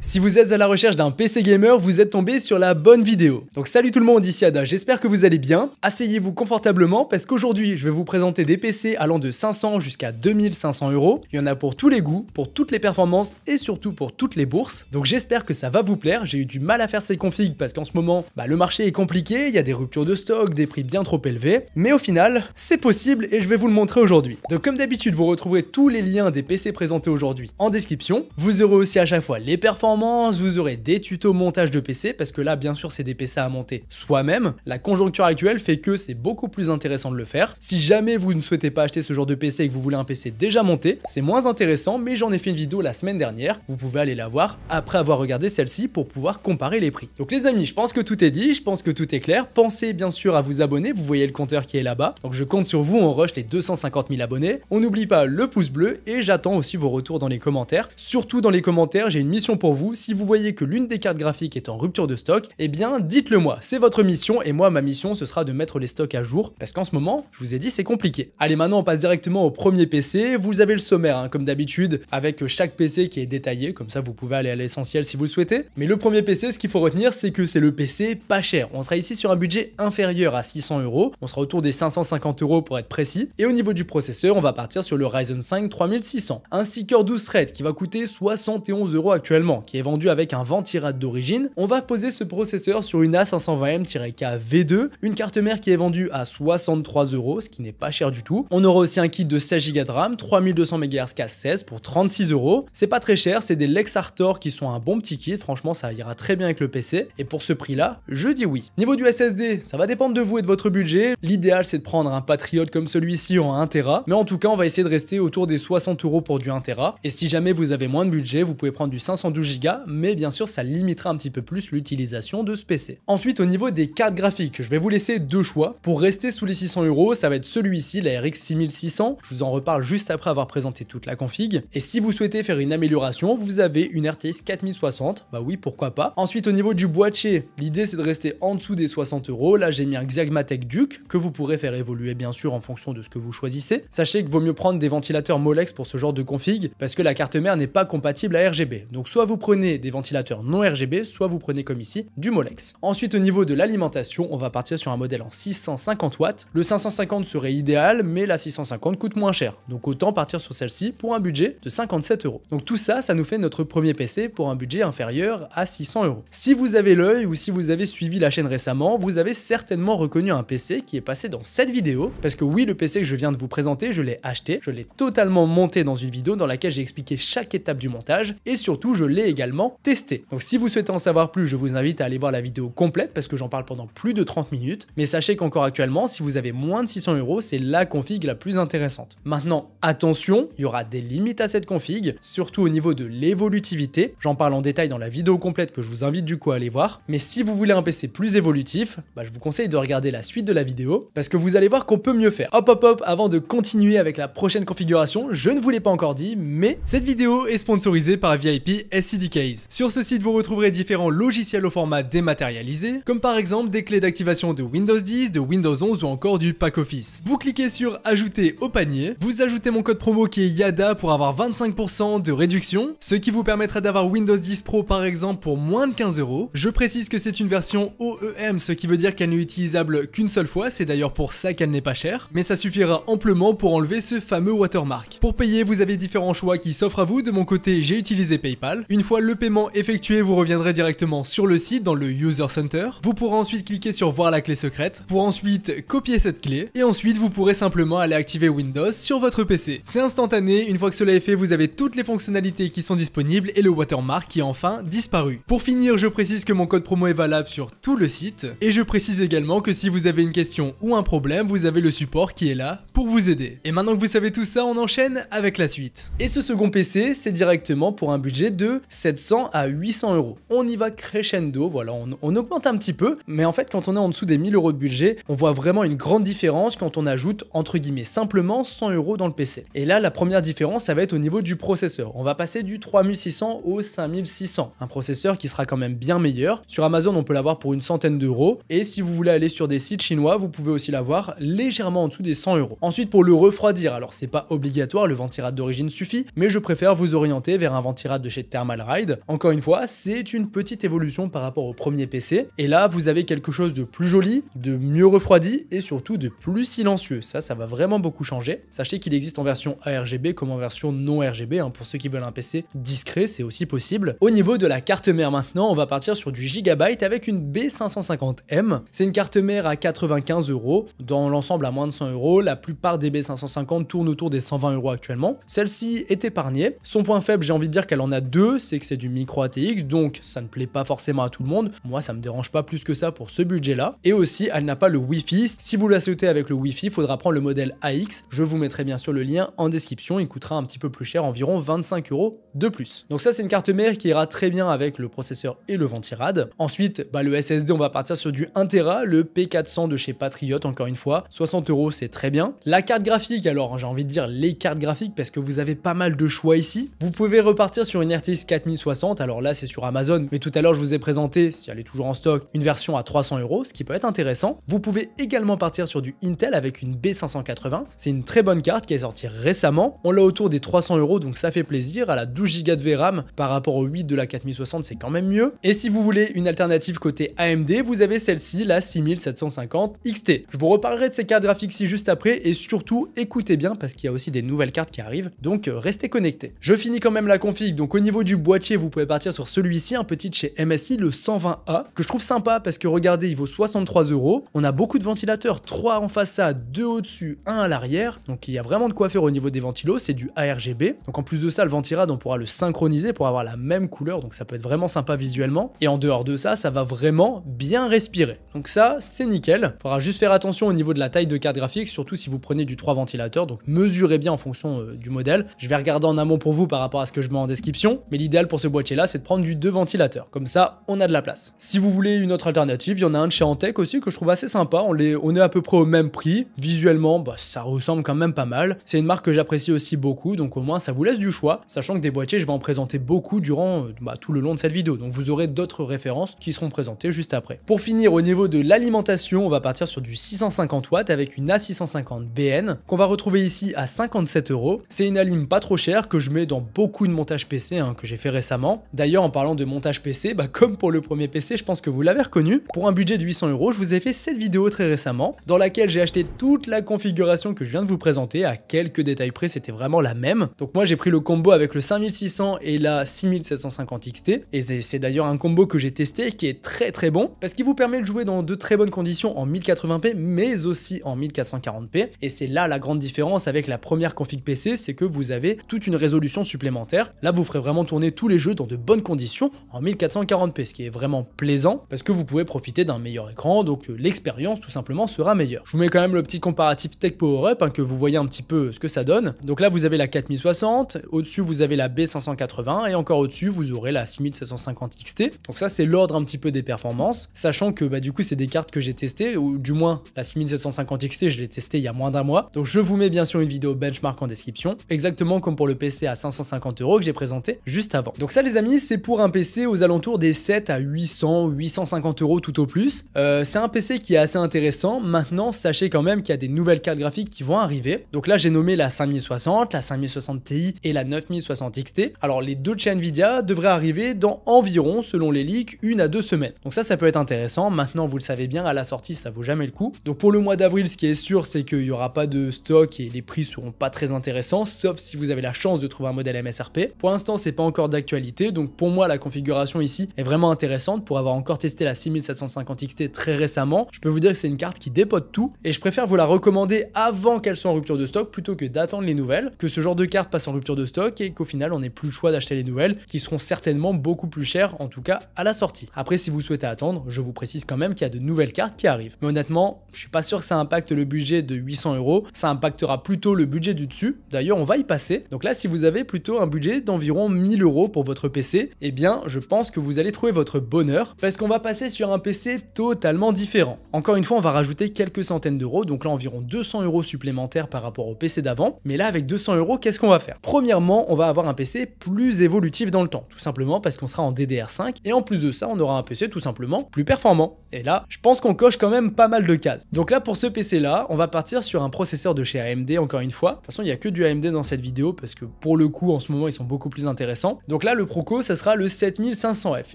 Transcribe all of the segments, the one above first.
Si vous êtes à la recherche d'un PC gamer, vous êtes tombé sur la bonne vidéo. Donc salut tout le monde, ici Ada, j'espère que vous allez bien. Asseyez-vous confortablement parce qu'aujourd'hui, je vais vous présenter des PC allant de 500 jusqu'à 2500 €. Il y en a pour tous les goûts, pour toutes les performances et surtout pour toutes les bourses. Donc j'espère que ça va vous plaire. J'ai eu du mal à faire ces configs parce qu'en ce moment, le marché est compliqué, il y a des ruptures de stock, des prix bien trop élevés. Mais au final, c'est possible et je vais vous le montrer aujourd'hui. Donc comme d'habitude, vous retrouverez tous les liens des PC présentés aujourd'hui en description. Vous aurez aussi à chaque fois les performances, vous aurez des tutos montage de PC, parce que là, bien sûr, c'est des PC à monter soi-même. La conjoncture actuelle fait que c'est beaucoup plus intéressant de le faire. Si jamais vous ne souhaitez pas acheter ce genre de PC et que vous voulez un PC déjà monté, c'est moins intéressant, mais j'en ai fait une vidéo la semaine dernière. Vous pouvez aller la voir après avoir regardé celle-ci pour pouvoir comparer les prix. Donc les amis, je pense que tout est dit, je pense que tout est clair. Pensez bien sûr à vous abonner, vous voyez le compteur qui est là-bas. Donc je compte sur vous, on rush les 250 000 abonnés. On n'oublie pas le pouce bleu et j'attends aussi vos retours dans les commentaires. Surtout dans les commentaires, j'ai une mission pour vous. Si vous voyez que l'une des cartes graphiques est en rupture de stock, eh bien dites-le moi, c'est votre mission et moi ma mission ce sera de mettre les stocks à jour parce qu'en ce moment, je vous ai dit c'est compliqué. Allez, maintenant on passe directement au premier PC, vous avez le sommaire comme d'habitude avec chaque PC qui est détaillé, comme ça vous pouvez aller à l'essentiel si vous le souhaitez. Mais le premier PC, ce qu'il faut retenir, c'est que c'est le PC pas cher. On sera ici sur un budget inférieur à 600 €, on sera autour des 550 € pour être précis. Et au niveau du processeur, on va partir sur le Ryzen 5 3600, un 6 Core 12 Thread qui va coûter 71 € actuellement, qui est vendu avec un 20 Teraoctets d'origine. On va poser ce processeur sur une A520M-K V2, une carte mère qui est vendue à 63 €, ce qui n'est pas cher du tout. On aura aussi un kit de 16 Go de RAM, 3200 MHz Cas16 pour 36 €. C'est pas très cher, c'est des Lexartor qui sont un bon petit kit, franchement ça ira très bien avec le PC. Et pour ce prix-là, je dis oui. Niveau du SSD, ça va dépendre de vous et de votre budget. L'idéal c'est de prendre un Patriot comme celui-ci en 1 Tera, mais en tout cas on va essayer de rester autour des 60 € pour du 1 Tera. Et si jamais vous avez moins de budget, vous pouvez prendre du 512 Go, mais bien sûr ça limitera un petit peu plus l'utilisation de ce PC. Ensuite, au niveau des cartes graphiques, je vais vous laisser deux choix. Pour rester sous les 600 €, ça va être celui-ci, la RX 6600. Je vous en reparle juste après avoir présenté toute la config. Et si vous souhaitez faire une amélioration, vous avez une RTX 4060. Bah oui, pourquoi pas. Ensuite, au niveau du boîtier, l'idée c'est de rester en dessous des 60 €. Là, j'ai mis un Xiagmatech Duke que vous pourrez faire évoluer bien sûr en fonction de ce que vous choisissez. Sachez qu'il vaut mieux prendre des ventilateurs Molex pour ce genre de config parce que la carte mère n'est pas compatible à RGB. Donc soit vous prenez des ventilateurs non RGB, soit vous prenez comme ici du Molex. Ensuite, au niveau de l'alimentation, on va partir sur un modèle en 650 watts. Le 550 serait idéal, mais la 650 coûte moins cher. Donc autant partir sur celle-ci pour un budget de 57 €. Donc tout ça, ça nous fait notre premier PC pour un budget inférieur à 600 €. Si vous avez l'œil ou si vous avez suivi la chaîne récemment, vous avez certainement reconnu un PC qui est passé dans cette vidéo. Parce que oui, le PC que je viens de vous présenter, je l'ai acheté, je l'ai totalement monté dans une vidéo dans laquelle j'ai expliqué chaque étape du montage et surtout, je l'ai également testé. Donc si vous souhaitez en savoir plus, je vous invite à aller voir la vidéo complète parce que j'en parle pendant plus de 30 minutes. Mais sachez qu'encore actuellement, si vous avez moins de 600 €, c'est la config la plus intéressante. Maintenant, attention, il y aura des limites à cette config, surtout au niveau de l'évolutivité. J'en parle en détail dans la vidéo complète que je vous invite du coup à aller voir. Mais si vous voulez un PC plus évolutif, je vous conseille de regarder la suite de la vidéo parce que vous allez voir qu'on peut mieux faire. Hop hop hop, avant de continuer avec la prochaine configuration, je ne vous l'ai pas encore dit, mais cette vidéo est sponsorisée par VIP SCDKs. Sur ce site, vous retrouverez différents logiciels au format dématérialisé, comme par exemple des clés d'activation de Windows 10, de Windows 11 ou encore du pack Office. Vous cliquez sur ajouter au panier, vous ajoutez mon code promo qui est YADA pour avoir 25% de réduction, ce qui vous permettra d'avoir Windows 10 Pro par exemple pour moins de 15 €. Je précise que c'est une version OEM, ce qui veut dire qu'elle n'est utilisable qu'une seule fois, c'est d'ailleurs pour ça qu'elle n'est pas chère, mais ça suffira amplement pour enlever ce fameux watermark. Pour payer, vous avez différents choix qui s'offrent à vous. De mon côté, j'ai utilisé PayPal. Une fois le paiement effectué, vous reviendrez directement sur le site dans le User Center. Vous pourrez ensuite cliquer sur voir la clé secrète pour ensuite copier cette clé et ensuite vous pourrez simplement aller activer Windows sur votre PC. C'est instantané, une fois que cela est fait, vous avez toutes les fonctionnalités qui sont disponibles et le watermark qui est enfin disparu. Pour finir, je précise que mon code promo est valable sur tout le site et je précise également que si vous avez une question ou un problème, vous avez le support qui est là pour vous aider. Et maintenant que vous savez tout ça, on enchaîne avec la suite. Et ce second PC, c'est directement pour un budget de 700 à 800 €. On y va crescendo, voilà, on augmente un petit peu, mais en fait quand on est en dessous des 1000 € de budget, on voit vraiment une grande différence quand on ajoute entre guillemets simplement 100 € dans le PC. Et là la première différence ça va être au niveau du processeur. On va passer du 3600 au 5600, un processeur qui sera quand même bien meilleur. Sur Amazon on peut l'avoir pour une centaine d'euros et si vous voulez aller sur des sites chinois vous pouvez aussi l'avoir légèrement en dessous des 100 €. Ensuite pour le refroidir, alors c'est pas obligatoire, le ventirad d'origine suffit, mais je préfère vous orienter vers un ventirad de chez Thermalright Ride. Encore une fois, c'est une petite évolution par rapport au premier PC. Et là, vous avez quelque chose de plus joli, de mieux refroidi et surtout de plus silencieux. Ça va vraiment beaucoup changer. Sachez qu'il existe en version ARGB comme en version non RGB. Hein, pour ceux qui veulent un PC discret, c'est aussi possible. Au niveau de la carte mère maintenant, on va partir sur du Gigabyte avec une B550M. C'est une carte mère à 95 €, dans l'ensemble à moins de 100 €. La plupart des B550 tournent autour des 120 € actuellement. Celle-ci est épargnée. Son point faible, j'ai envie de dire qu'elle en a deux, c'est que c'est du micro ATX, donc ça ne plaît pas forcément à tout le monde. Moi, ça me dérange pas plus que ça pour ce budget-là. Et aussi, elle n'a pas le Wi-Fi. Si vous la souhaitez avec le Wi-Fi, il faudra prendre le modèle AX. Je vous mettrai bien sûr le lien en description. Il coûtera un petit peu plus cher, environ 25 € de plus. Donc ça, c'est une carte mère qui ira très bien avec le processeur et le ventirad. Ensuite, le SSD, on va partir sur du 1 Tera, le P400 de chez Patriot, encore une fois. 60 €, c'est très bien. La carte graphique, alors j'ai envie de dire les cartes graphiques parce que vous avez pas mal de choix ici. Vous pouvez repartir sur une RTX 4060, alors là c'est sur Amazon, mais tout à l'heure je vous ai présenté, si elle est toujours en stock, une version à 300 €, ce qui peut être intéressant. Vous pouvez également partir sur du Intel avec une B580, c'est une très bonne carte qui est sortie récemment. On l'a autour des 300 €, donc ça fait plaisir. Elle a 12 Go de VRAM par rapport au 8 de la 4060, c'est quand même mieux. Et si vous voulez une alternative côté AMD, vous avez celle-ci, la 6750 XT. Je vous reparlerai de ces cartes graphiques-ci juste après, et surtout écoutez bien parce qu'il y a aussi des nouvelles cartes qui arrivent, donc restez connectés. Je finis quand même la config, donc au niveau du boîtier, vous pouvez partir sur celui-ci, un petit de chez MSI, le 120A, que je trouve sympa parce que regardez, il vaut 63 €. On a beaucoup de ventilateurs, 3 en façade, 2 au-dessus, 1 à l'arrière, donc il y a vraiment de quoi faire au niveau des ventilos, c'est du ARGB. Donc en plus de ça, le ventirad, on pourra le synchroniser pour avoir la même couleur, donc ça peut être vraiment sympa visuellement. Et en dehors de ça, ça va vraiment bien respirer. Donc ça, c'est nickel. Faudra juste faire attention au niveau de la taille de carte graphique, surtout si vous prenez du 3 ventilateurs, donc mesurez bien en fonction du modèle. Je vais regarder en amont pour vous par rapport à ce que je mets en description, mais l'idéal pour ce boîtier là, c'est de prendre du 2 ventilateurs. Comme ça, on a de la place. Si vous voulez une autre alternative, il y en a un de chez Antec aussi que je trouve assez sympa. On est à peu près au même prix. Visuellement, ça ressemble quand même pas mal. C'est une marque que j'apprécie aussi beaucoup, donc au moins ça vous laisse du choix, sachant que des boîtiers, je vais en présenter beaucoup durant tout le long de cette vidéo. Donc vous aurez d'autres références qui seront présentées juste après. Pour finir, au niveau de l'alimentation, on va partir sur du 650 watts avec une A650BN qu'on va retrouver ici à 57 €. C'est une alim pas trop chère que je mets dans beaucoup de montages PC que j'ai fait récemment. D'ailleurs, en parlant de montage PC, comme pour le premier PC, je pense que vous l'avez reconnu. Pour un budget de 800 €, je vous ai fait cette vidéo très récemment dans laquelle j'ai acheté toute la configuration que je viens de vous présenter. À quelques détails près, c'était vraiment la même. Donc moi, j'ai pris le combo avec le 5600 et la 6750 XT. Et c'est d'ailleurs un combo que j'ai testé qui est très très bon parce qu'il vous permet de jouer dans de très bonnes conditions en 1080p mais aussi en 1440p. Et c'est là la grande différence avec la première config PC, c'est que vous avez toute une résolution supplémentaire. Là, vous ferez vraiment tourner tous les jeux dans de bonnes conditions en 1440p, ce qui est vraiment plaisant parce que vous pouvez profiter d'un meilleur écran, donc l'expérience tout simplement sera meilleure. Je vous mets quand même le petit comparatif Tech Power Up que vous voyez un petit peu ce que ça donne. Donc là, vous avez la 4060, au-dessus vous avez la B580 et encore au-dessus vous aurez la 6750 XT. Donc ça, c'est l'ordre un petit peu des performances, sachant que du coup c'est des cartes que j'ai testées, ou du moins la 6750 XT je l'ai testé il y a moins d'un mois. Donc je vous mets bien sûr une vidéo benchmark en description, exactement comme pour le PC à 550 € que j'ai présenté juste avant. Donc ça les amis, c'est pour un PC aux alentours des 7 à 800, 850 € tout au plus. C'est un PC qui est assez intéressant. Maintenant, sachez quand même qu'il y a des nouvelles cartes graphiques qui vont arriver. Donc là, j'ai nommé la 5060, la 5060 Ti et la 9060 XT. Alors les deux de chez Nvidia devraient arriver dans environ, selon les leaks, 1 à 2 semaines. Donc ça peut être intéressant. Maintenant, vous le savez bien, à la sortie, ça vaut jamais le coup. Donc pour le mois d'avril, ce qui est sûr, c'est qu'il n'y aura pas de stock et les prix seront pas très intéressants, sauf si vous avez la chance de trouver un modèle MSRP. Pour l'instant, c'est pas encore d'actualité. Donc pour moi, la configuration ici est vraiment intéressante. Pour avoir encore testé la 6750 XT très récemment, je peux vous dire que c'est une carte qui dépote tout et je préfère vous la recommander avant qu'elle soit en rupture de stock plutôt que d'attendre les nouvelles, que ce genre de carte passe en rupture de stock et qu'au final on n'ait plus le choix d'acheter les nouvelles qui seront certainement beaucoup plus chères, en tout cas à la sortie. Après, si vous souhaitez attendre, je vous précise quand même qu'il y a de nouvelles cartes qui arrivent. Mais honnêtement, je suis pas sûr que ça impacte le budget de 800 €, ça impactera plutôt le budget du dessus. D'ailleurs, on va y passer. Donc là, si vous avez plutôt un budget d'environ 1000 € pour votre PC, eh bien, je pense que vous allez trouver votre bonheur parce qu'on va passer sur un PC totalement différent. Encore une fois, on va rajouter quelques centaines d'euros, donc là environ 200 € supplémentaires par rapport au PC d'avant. Mais là, avec 200 €, qu'est-ce qu'on va faire? Premièrement, on va avoir un PC plus évolutif dans le temps, tout simplement parce qu'on sera en DDR5 et en plus de ça, on aura un PC tout simplement plus performant. Et là, je pense qu'on coche quand même pas mal de cases. Donc là, pour ce PC là, on va partir sur un processeur de chez AMD encore une fois. De toute façon, il n'y a que du AMD dans cette vidéo parce que pour le coup, en ce moment, ils sont beaucoup plus intéressants. Donc Donc là, le Proco, ça sera le 7500F.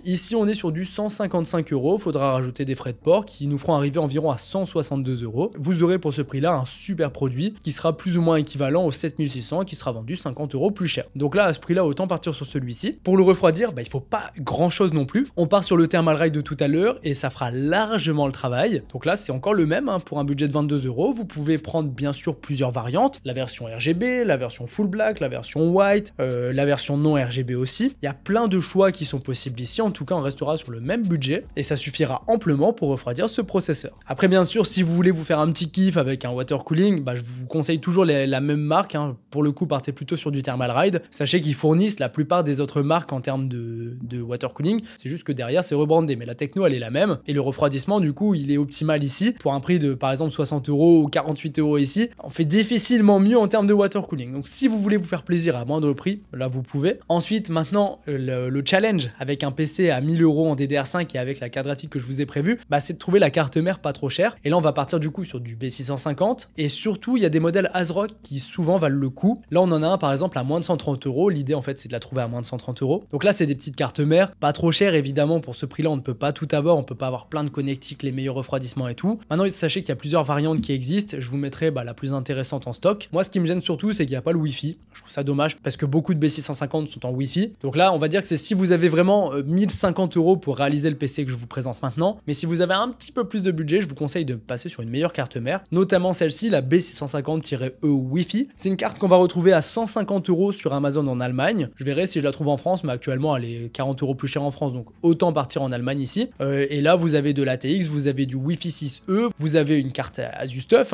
Ici, on est sur du 155 €. Faudra rajouter des frais de port qui nous feront arriver environ à 162 €. Vous aurez pour ce prix-là un super produit qui sera plus ou moins équivalent au 7600 qui sera vendu 50 € plus cher. Donc là, à ce prix-là, autant partir sur celui-ci. Pour le refroidir, il faut pas grand-chose non plus. On part sur le Thermalright de tout à l'heure et ça fera largement le travail. Donc là, c'est encore le même pour un budget de 22 €. Vous pouvez prendre bien sûr plusieurs variantes. La version RGB, la version full black, la version white, la version non RGB aussi. Il y a plein de choix qui sont possibles ici. En tout cas, on restera sur le même budget et ça suffira amplement pour refroidir ce processeur. Après, bien sûr, si vous voulez vous faire un petit kiff avec un water cooling, je vous conseille toujours la même marque. Pour le coup, partez plutôt sur du Thermalright. Sachez qu'ils fournissent la plupart des autres marques en termes de water cooling. C'est juste que derrière, c'est rebrandé. Mais la techno, elle est la même. Et le refroidissement, du coup, il est optimal ici. Pour un prix de, par exemple, 60 € ou 48 € ici, on fait difficilement mieux en termes de water cooling. Donc, si vous voulez vous faire plaisir à moindre prix, là, vous pouvez. Ensuite, maintenant, le challenge avec un PC à 1000 € en DDR5 et avec la carte graphique que je vous ai prévue, c'est de trouver la carte mère pas trop chère. Et là, on va partir du coup sur du B650. Et surtout, il y a des modèles ASRock qui souvent valent le coup. Là, on en a un par exemple à moins de 130 €. L'idée, en fait, c'est de la trouver à moins de 130 €. Donc là, c'est des petites cartes mères, pas trop chères évidemment. Pour ce prix-là, on ne peut pas tout avoir. On peut pas avoir plein de connectiques, les meilleurs refroidissements et tout. Maintenant, sachez qu'il y a plusieurs variantes qui existent. Je vous mettrai la plus intéressante en stock. Moi, ce qui me gêne surtout, c'est qu'il n'y a pas le Wi-Fi. Je trouve ça dommage parce que beaucoup de B650 sont en Wi-Fi. Donc là, on va dire que c'est si vous avez vraiment 1050 € pour réaliser le PC que je vous présente maintenant. Mais si vous avez un petit peu plus de budget, je vous conseille de passer sur une meilleure carte mère, notamment celle-ci, la B650-E Wi-Fi. C'est une carte qu'on va retrouver à 150 € sur Amazon en Allemagne. Je verrai si je la trouve en France, mais actuellement, elle est 40 € plus chère en France. Donc autant partir en Allemagne ici. Et là, vous avez de l'ATX, vous avez du Wi-Fi 6E, vous avez une carte ASUSTUF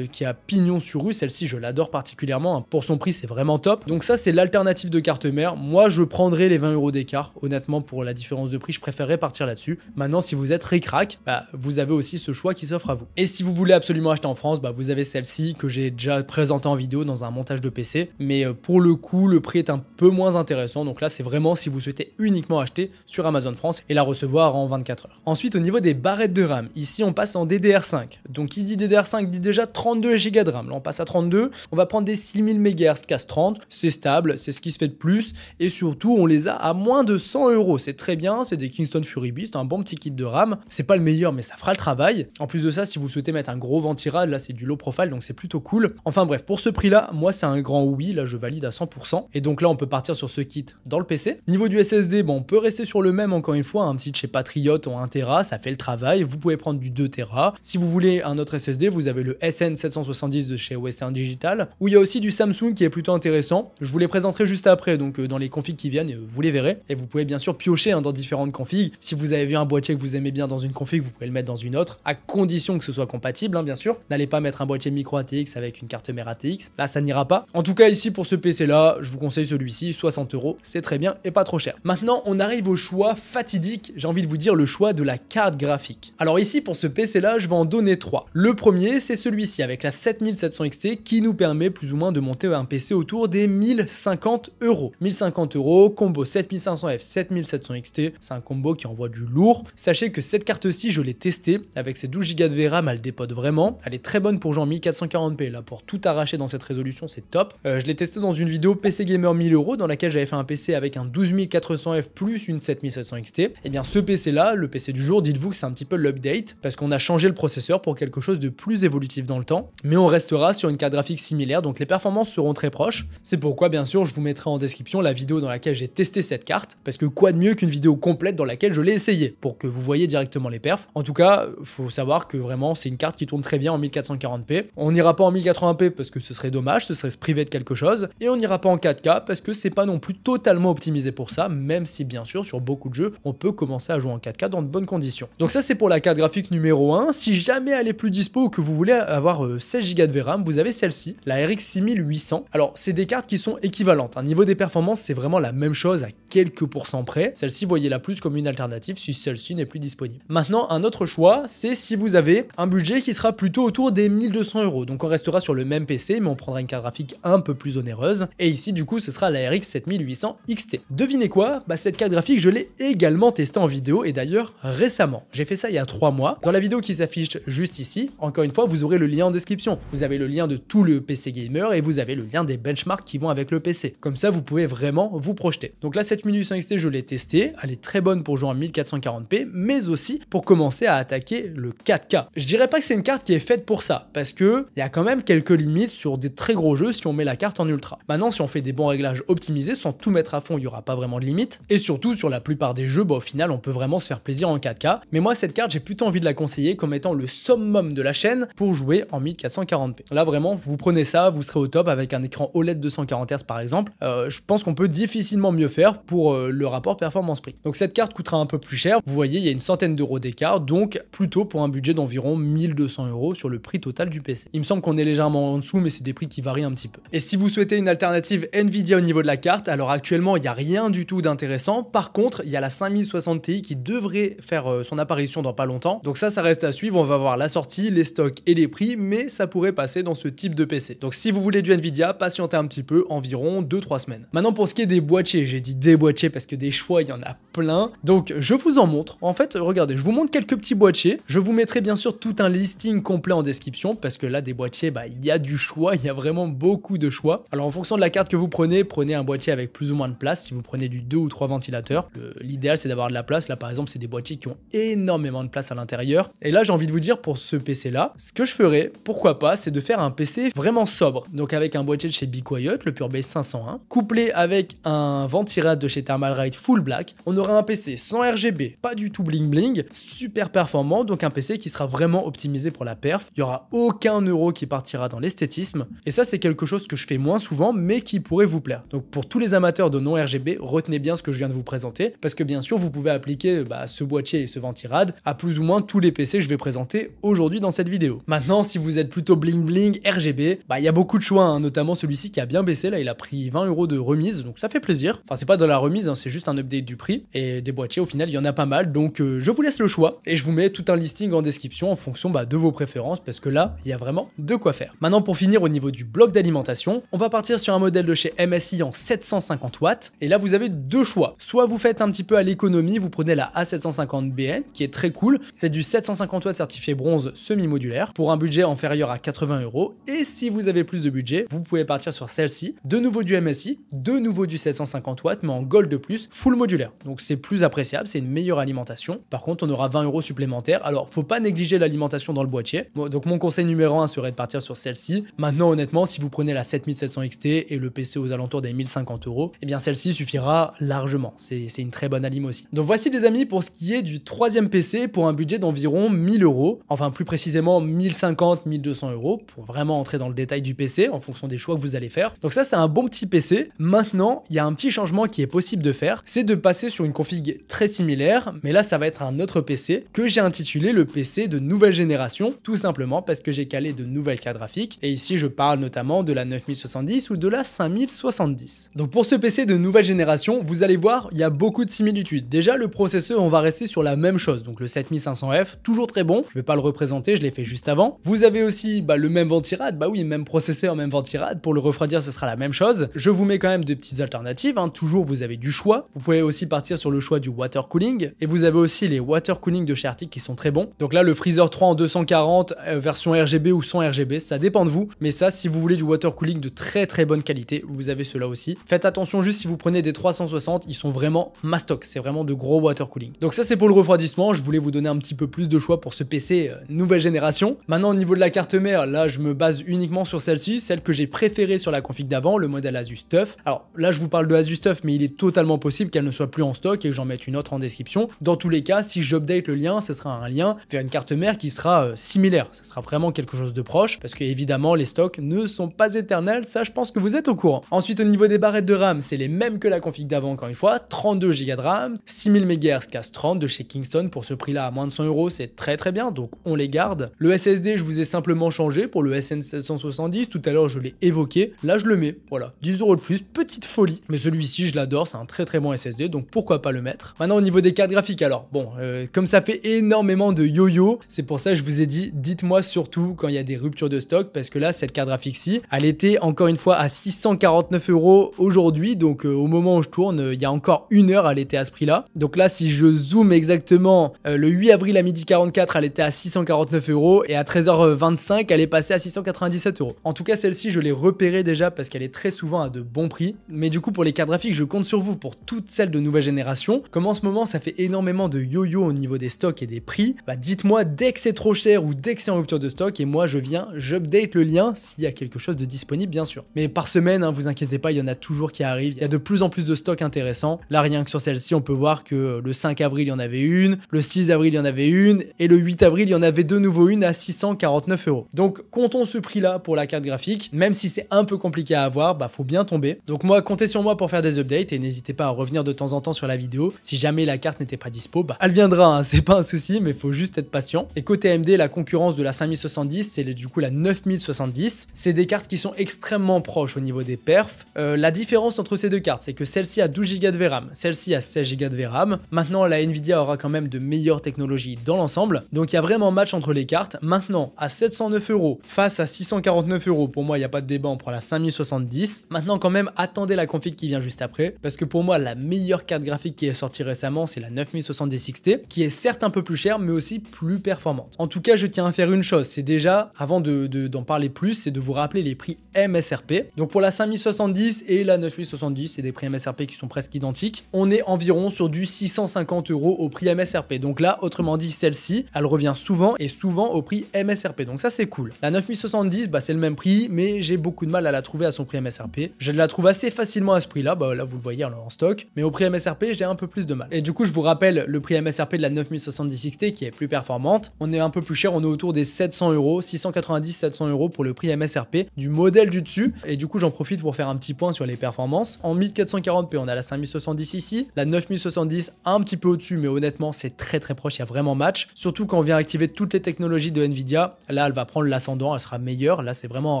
qui a pignon sur rue. Celle-ci, je l'adore particulièrement. Pour son prix, c'est vraiment top. Donc ça, c'est l'alternative de carte mère. Moi, je prendrais les 20 € d'écart. Honnêtement, pour la différence de prix, je préférerais partir là-dessus. Maintenant, si vous êtes ric-rac, vous avez aussi ce choix qui s'offre à vous. Et si vous voulez absolument acheter en France, vous avez celle-ci que j'ai déjà présentée en vidéo dans un montage de PC. Mais pour le coup, le prix est un peu moins intéressant. Donc là, c'est vraiment si vous souhaitez uniquement acheter sur Amazon France et la recevoir en 24 heures. Ensuite, au niveau des barrettes de RAM, ici, on passe en DDR5. Donc, qui dit DDR5 dit déjà 32 Go de RAM. Là, on passe à 32. On va prendre des 6000 MHz CAS 30. C'est stable, c'est ce qui se fait de plus. Et surtout, on les a à moins de 100 €. C'est très bien. C'est des Kingston Fury Beast, un bon petit kit de RAM. C'est pas le meilleur, mais ça fera le travail. En plus de ça, si vous souhaitez mettre un gros ventirad, là, c'est du low profile, donc c'est plutôt cool. Enfin bref, pour ce prix-là, moi, c'est un grand oui. Là, je valide à 100%. Et donc là, on peut partir sur ce kit dans le PC. Niveau du SSD, on peut rester sur le même encore une fois. Un petit chez Patriot en 1 Tera, ça fait le travail. Vous pouvez prendre du 2 Tera. Si vous voulez un autre SSD, vous avez le SN770 de chez Western Digital, où il y a aussi du Samsung qui est plutôt intéressant. Je vous les présenterai juste après, donc dans les configs qui viennent, vous les verrez. Et vous pouvez bien sûr piocher dans différentes configs. Si vous avez vu un boîtier que vous aimez bien dans une config, vous pouvez le mettre dans une autre, à condition que ce soit compatible, bien sûr. N'allez pas mettre un boîtier micro ATX avec une carte mère ATX. Là, ça n'ira pas. En tout cas, ici, pour ce PC-là, je vous conseille celui-ci, 60 €. C'est très bien et pas trop cher. Maintenant, on arrive au choix fatidique, j'ai envie de vous dire le choix de la carte graphique. Alors ici, pour ce PC-là, je vais en donner 3. Le premier, c'est celui-ci avec la 7700 XT qui nous permet plus ou moins de monter un PC autour des 1050 €. 1050 €, combo 7500F, 7700 XT, c'est un combo qui envoie du lourd. Sachez que cette carte-ci, je l'ai testée avec ses 12 Go de VRAM, elle dépote vraiment. Elle est très bonne pour jouer en 1440p, là pour tout arracher dans cette résolution, c'est top. Je l'ai testé dans une vidéo PC Gamer 1000 € dans laquelle j'avais fait un PC avec un 12400F plus une 7700 XT. Et bien ce PC-là, le PC du jour, dites-vous que c'est un petit peu l'update parce qu'on a changé le processeur pour quelque chose de plus évolutif dans le temps, mais on restera sur une carte graphique similaire, donc les performances seront très proches. C'est pourquoi bien sûr je vous mettrai en description la vidéo dans laquelle j'ai testé cette carte, parce que quoi de mieux qu'une vidéo complète dans laquelle je l'ai essayé, pour que vous voyez directement les perfs. En tout cas, faut savoir que vraiment c'est une carte qui tourne très bien en 1440p. On n'ira pas en 1080p parce que ce serait dommage, ce serait se priver de quelque chose, et on n'ira pas en 4K parce que c'est pas non plus totalement optimisé pour ça, même si bien sûr sur beaucoup de jeux on peut commencer à jouer en 4K dans de bonnes conditions. Donc ça c'est pour la carte graphique numéro 1. Si jamais elle est plus dispo ou que vous voulez avoir 16 Go de VRAM, vous avez celle-ci, la RX 6800. Alors c'est des cartes qui sont équivalentes. Niveau des performances, c'est vraiment la même chose à quelques pourcents près. Celle-ci, voyez-la plus comme une alternative si celle-ci n'est plus disponible. Maintenant, un autre choix, c'est si vous avez un budget qui sera plutôt autour des 1200 €. Donc on restera sur le même PC, mais on prendra une carte graphique un peu plus onéreuse. Et ici, du coup, ce sera la RX 7800 XT. Devinez quoi? Cette carte graphique, je l'ai également testée en vidéo et d'ailleurs récemment. J'ai fait ça il y a 3 mois. Dans la vidéo qui s'affiche juste ici, encore une fois, vous aurez le lien en description. Vous avez le lien de tout le PC Gamer et vous avez le lien des benchmarks qui vont avec le PC. Comme ça, vous pouvez vraiment vous projeter. Donc là, cette 1800 XT, je l'ai testée, elle est très bonne pour jouer en 1440p, mais aussi pour commencer à attaquer le 4K. Je dirais pas que c'est une carte qui est faite pour ça, parce que il y a quand même quelques limites sur des très gros jeux si on met la carte en ultra. Maintenant, si on fait des bons réglages optimisés, sans tout mettre à fond, il n'y aura pas vraiment de limite. Et surtout, sur la plupart des jeux, au final, on peut vraiment se faire plaisir en 4K. Mais moi, cette carte, j'ai plutôt envie de la conseiller comme étant le summum de la chaîne pour jouer en 1440p. Là, vraiment, vous prenez ça, vous serez au top avec un écran OLED 240 Hz par exemple. Je pense qu'on peut difficilement mieux faire pour le rapport performance-prix. Donc cette carte coûtera un peu plus cher. Vous voyez, il y a une centaine d'euros d'écart, donc plutôt pour un budget d'environ 1200 € sur le prix total du PC. Il me semble qu'on est légèrement en dessous, mais c'est des prix qui varient un petit peu. Et si vous souhaitez une alternative Nvidia au niveau de la carte, alors actuellement, il n'y a rien du tout d'intéressant. Par contre, il y a la 5060 Ti qui devrait faire son apparition dans pas longtemps. Donc ça reste à suivre. On va voir la sortie, les stocks et les prix, mais ça pourrait passer dans ce type de PC. Donc si vous voulez du Nvidia, patientez un petit peu, environ 2-3 semaines. Maintenant, pour ce qui est des boîtiers, j'ai dit des boîtiers parce que des choix, il y en a plein. Donc je vous en montre. En fait, regardez, je vous montre quelques petits boîtiers. Je vous mettrai bien sûr tout un listing complet en description parce que là, des boîtiers, il y a du choix, il y a vraiment beaucoup de choix. Alors en fonction de la carte que vous prenez, prenez un boîtier avec plus ou moins de place. Si vous prenez du 2 ou 3 ventilateurs, l'idéal c'est d'avoir de la place. Là par exemple, c'est des boîtiers qui ont énormément de place à l'intérieur. Et là, j'ai envie de vous dire pour ce PC là, ce que je ferais, pourquoi pas, c'est de faire un PC vraiment sobre. Donc avec un boîtier de chez Be Quiet, le Purebase 501, couplé avec un Ventirad de chez Thermalright Full Black, on aura un PC sans RGB, pas du tout bling bling, super performant, donc un PC qui sera vraiment optimisé pour la perf. Il n'y aura aucun euro qui partira dans l'esthétisme. Et ça, c'est quelque chose que je fais moins souvent, mais qui pourrait vous plaire. Donc pour tous les amateurs de non RGB, retenez bien ce que je viens de vous présenter, parce que bien sûr, vous pouvez appliquer ce boîtier et ce Ventirad à plus ou moins tous les PC que je vais présenter aujourd'hui dans cette vidéo. Maintenant, si vous êtes plutôt bling bling RGB, il y a beaucoup de choix, hein, notamment celui-ci qui a bien baissé. Là, il a pris 20 € de remise, donc ça fait plaisir. Enfin, c'est pas dans la remise, hein, c'est juste un update du prix. Et des boîtiers, au final, il y en a pas mal, donc je vous laisse le choix et je vous mets tout un listing en description en fonction de vos préférences, parce que là, il y a vraiment de quoi faire. Maintenant, pour finir, au niveau du bloc d'alimentation, on va partir sur un modèle de chez MSI en 750 watts. Et là, vous avez deux choix. Soit vous faites un petit peu à l'économie, vous prenez la A750BN, qui est très cool. C'est du 750 watts certifié bronze semi-modulaire pour un budget inférieur à 80 €. Et si vous avez plus de budget, vous pouvez partir sur celle-ci. De nouveau du MSI, de nouveau du 750 watts, mais en gold de plus, full modulaire. Donc c'est plus appréciable, c'est une meilleure alimentation. Par contre, on aura 20 € supplémentaires. Alors, faut pas négliger l'alimentation dans le boîtier. Bon, donc mon conseil numéro 1 serait de partir sur celle-ci. Maintenant, honnêtement, si vous prenez la 7700 XT et le PC aux alentours des 1050 €, eh bien celle-ci suffira largement. C'est une très bonne alim aussi. Donc voici les amis pour ce qui est du troisième PC pour un budget d'environ 1000 €. Enfin, plus précisément 1050-1200 € pour vraiment entrer dans le détail du PC en fonction des choix que vous allez faire. Donc ça, c'est un bon petit PC. Maintenant, il y a un petit changement qui est possible de faire, c'est de passer sur une config très similaire, mais là, ça va être un autre PC que j'ai intitulé le PC de nouvelle génération, tout simplement parce que j'ai calé de nouvelles cartes graphiques. Et ici, je parle notamment de la 9070 ou de la 5070. Donc pour ce PC de nouvelle génération, vous allez voir, il y a beaucoup de similitudes. Déjà, le processeur, on va rester sur la même chose, donc le 7500F, toujours très bon. Je vais pas le représenter, je l'ai fait juste avant. Vous avez aussi le même Ventirad, oui, même processeur, même Ventirad. Pour le refroidir, ce sera la même chose. Je vous mets quand même de petites alternatives, hein. Toujours, vous avez du choix. Vous pouvez aussi partir sur le choix du water cooling, et vous avez aussi les water cooling de chez Arctic qui sont très bons. Donc là, le Freezer 3 en 240, version RGB ou sans RGB, ça dépend de vous. Mais ça, si vous voulez du water cooling de très très bonne qualité, vous avez cela aussi. Faites attention juste si vous prenez des 360, ils sont vraiment mastoc. C'est vraiment de gros water cooling. Donc ça, c'est pour le refroidissement. Je voulais vous donner un petit peu plus de choix pour ce PC nouvelle génération. Maintenant, au niveau de la carte mère, là, je me base uniquement sur celle-ci, celle que j'ai préférée sur la config d'avant, le modèle Asus TUF. Alors là, je vous parle de Asus TUF, mais il est totalement possible qu'elle ne soit plus en stock et que j'en mette une autre en description. Dans tous les cas, si j'update le lien, ce sera un lien vers une carte mère qui sera similaire. Ce sera vraiment quelque chose de proche, parce que évidemment, les stocks ne sont pas éternels. Ça, je pense que vous êtes au courant. Ensuite, au niveau des barrettes de RAM, c'est les mêmes que la config d'avant, encore une fois. 32 Go de RAM, 6000 MHz CAS 30 de chez Kingston. Pour ce prix-là, à moins de 100 €, c'est très très bien, donc on les garde. Le SSD, je vous ai simplement changé pour le SN770. Tout à l'heure, je l'ai évoqué. Là, je le mets. Voilà, 10 € de plus, petite folie. Mais celui-ci, je l'adore, c'est un très très bon SSD, donc pourquoi pas le mettre. Maintenant, au niveau des cartes graphiques, alors, bon, comme ça fait énormément de yo-yo, c'est pour ça que je vous ai dit, dites-moi surtout quand il y a des ruptures de stock, parce que là, cette carte graphique-ci, elle était encore une fois à 649 € aujourd'hui, donc au moment où je tourne, il y a encore une heure, elle était à ce prix-là. Donc là, si je zoome exactement, le 8 avril à 12h44, elle était à 649 € et à 13h25, elle est passée à 697 €. En tout cas, celle-ci, je l'ai repérée déjà parce qu'elle est très souvent à de bons prix. Mais du coup, pour les les cartes graphiques, je compte sur vous pour toutes celles de nouvelle génération. Comme en ce moment, ça fait énormément de yo-yo au niveau des stocks et des prix, bah dites-moi dès que c'est trop cher ou dès que c'est en rupture de stock et moi j'update le lien s'il y a quelque chose de disponible bien sûr. Mais par semaine, vous inquiétez pas, il y en a toujours qui arrivent. Il y a de plus en plus de stocks intéressants. Là, rien que sur celle-ci, on peut voir que le 5 avril, il y en avait une, le 6 avril, il y en avait une, et le 8 avril, il y en avait de nouveau une à 649 €. Donc, comptons ce prix-là pour la carte graphique. Même si c'est un peu compliqué à avoir, bah faut bien tomber. Donc moi, comptez sur moi pour faire des updates et n'hésitez pas à revenir de temps en temps sur la vidéo. Si jamais la carte n'était pas dispo, bah elle viendra, hein, c'est pas un souci, mais il faut juste être patient. Et côté AMD, la concurrence de la 5070, c'est du coup la 9070. C'est des cartes qui sont extrêmement proches au niveau des perfs. La différence entre ces deux cartes, c'est que celle-ci a 12 Go de VRAM, celle-ci a 16 Go de VRAM. Maintenant, la Nvidia aura quand même de meilleures technologies dans l'ensemble. Donc il y a vraiment match entre les cartes. Maintenant, à 709 € face à 649 €, pour moi, il n'y a pas de débat, on prend la 5070. Maintenant, quand même, attendez la config qui vient juste après, parce que pour moi, la meilleure carte graphique qui est sortie récemment, c'est la 9070 XT, qui est certes un peu plus chère, mais aussi plus performante. En tout cas, je tiens à faire une chose, c'est déjà, avant d'en parler plus, c'est de vous rappeler les prix MSRP. Donc pour la 5070 et la 9070, c'est des prix MSRP qui sont presque identiques. On est environ sur du 650 € au prix MSRP. Donc là, autrement dit, celle-ci, elle revient souvent et souvent au prix MSRP. Donc ça, c'est cool. La 9070, bah, c'est le même prix, mais j'ai beaucoup de mal à la trouver à son prix MSRP. Je la trouve assez facilement à ce prix-là. Bah là, vous le voyez en stock. Mais au prix MSRP, j'ai un peu plus de mal. Et du coup, je vous rappelle le prix MSRP de la 9070 XT qui est plus performante. On est un peu plus cher, on est autour des 700 €, 690-700 € pour le prix MSRP du modèle du dessus. Et du coup, j'en profite pour faire un petit point sur les performances. En 1440p, on a la 5070 ici, la 9070 un petit peu au-dessus, mais honnêtement, c'est très proche, il y a vraiment match. Surtout quand on vient activer toutes les technologies de Nvidia, là, elle va prendre l'ascendant, elle sera meilleure. Là, c'est vraiment en